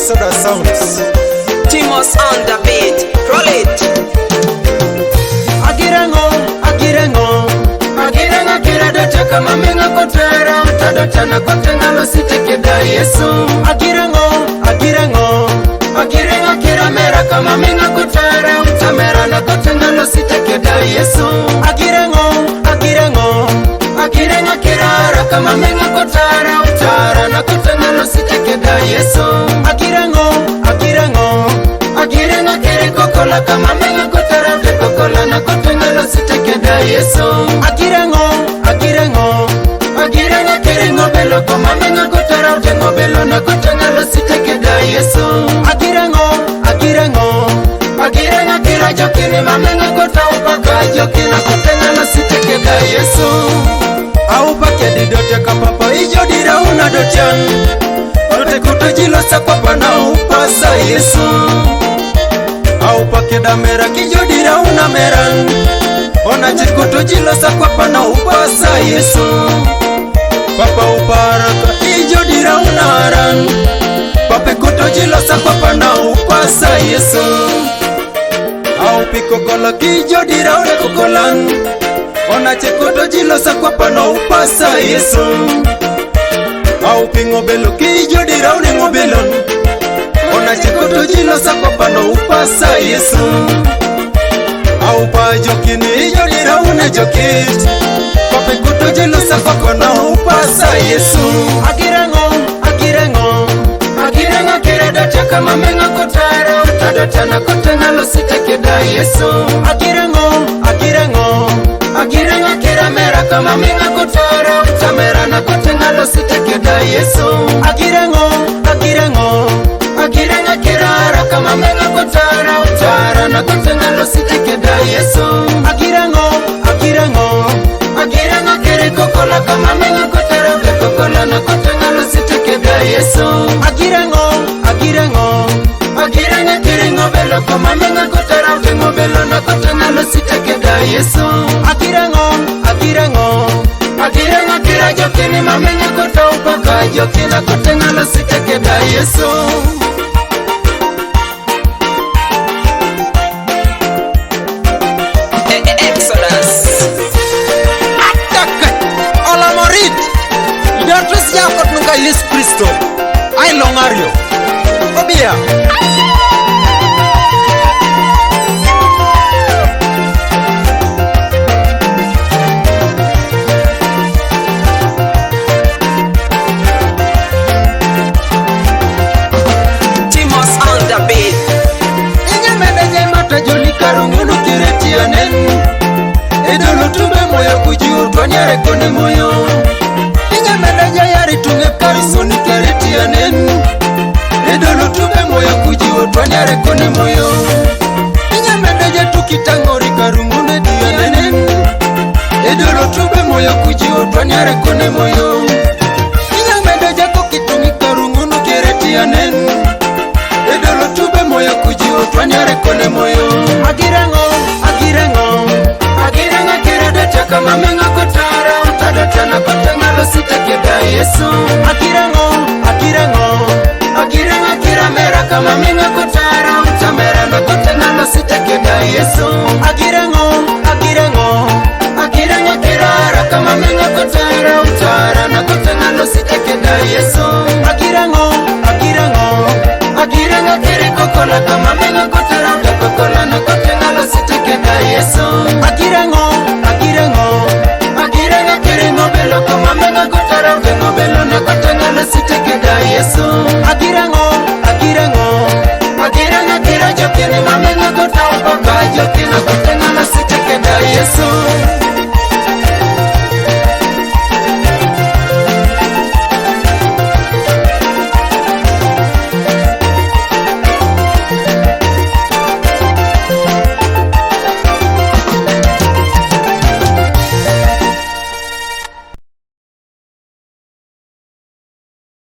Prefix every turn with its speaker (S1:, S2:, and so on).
S1: Exodus Sounds.
S2: Timos on the beat, roll it.
S1: Agirango, kirada kama menga kotara, tadotana kotengalo sitekeda Yesu. Agirango, kiramera kama menga kotara, utamera na kotengalo sitekeda Yesu. Agirango, kirara kama menga kotara, utara na kotengalo sitekeda Yesu. Agirango, kirikokola kama menga kotara, kokola na kotengalo sitekeda Yesu. Agirango, kiringo belo kama menga kotara, utengo belo na kotengalo sitekeda Yesu. Agirango, kirajo kini mamenga kota upaka jokina kotengalo sitekeda Yesu. Aupake didote kapapa ijo dira una dotian, ote kutojilo sa papa na upasa Yesu. Aupake damera kijo dira una meran, ona chikutojilo sa papa na upasa Yesu. Papa uparaka ijo dira una haran, pape kutojilo sa papa na upasa Yesu. Aupiko kola kijo dira una kukolan, ona chekoto jilo sa kwapa na upasa Yesu. Aupingo belo kijo dira une ngobelon, ona chekoto jilo sa kwapa na upasa Yesu. Aupa jokini ijo dira une jokit, pape kuto jilo sa kwapa na upasa Yesu. Agirango, kirada chaka mamenga kotara, tadotana kotengalo sitekeda Yesu. Agirango, kiramera kama menga kotara, utamera na kotengalo sitekeda Yesu. Agirango, kirara kama menga kotara, utara na kotengalo sitekeda Yesu. Agirango, kirikokola kama menga kotara, kokola na kotengalo sitekeda Yesu. Agirango, kiringo belo kama menga kotara, utengo belo na kotengalo sitekeda Yesu. Agirango, kirajo kini mamenga kota upaka jokina kotengalo sitekeda Yesu.
S2: Exodus.
S1: Attack! Olamorid! Idatus yakot nunga Yesu Kristo. Ay longario. Obia. Twanyare kone moyo Inya medaja yari tunge karisoni keretianen Edolo tube moyo kujiwo twanyare kone moyo Inya medaja tukitangori karungune dianenen Edolo tube moyo kujiwo twanyare kone moyo Inya medaja kukitungi karungunu keretianen Edolo tube moyo kujiwo twanyare kone moyo Agirango, kirada chaka mamenga kotara, utadotana kotengalo sitekeda Yesu. Agirango, kiramera kama menga kotara, utamera na kotengalo sitekeda Yesu. Agirango, kirara kama menga kotara,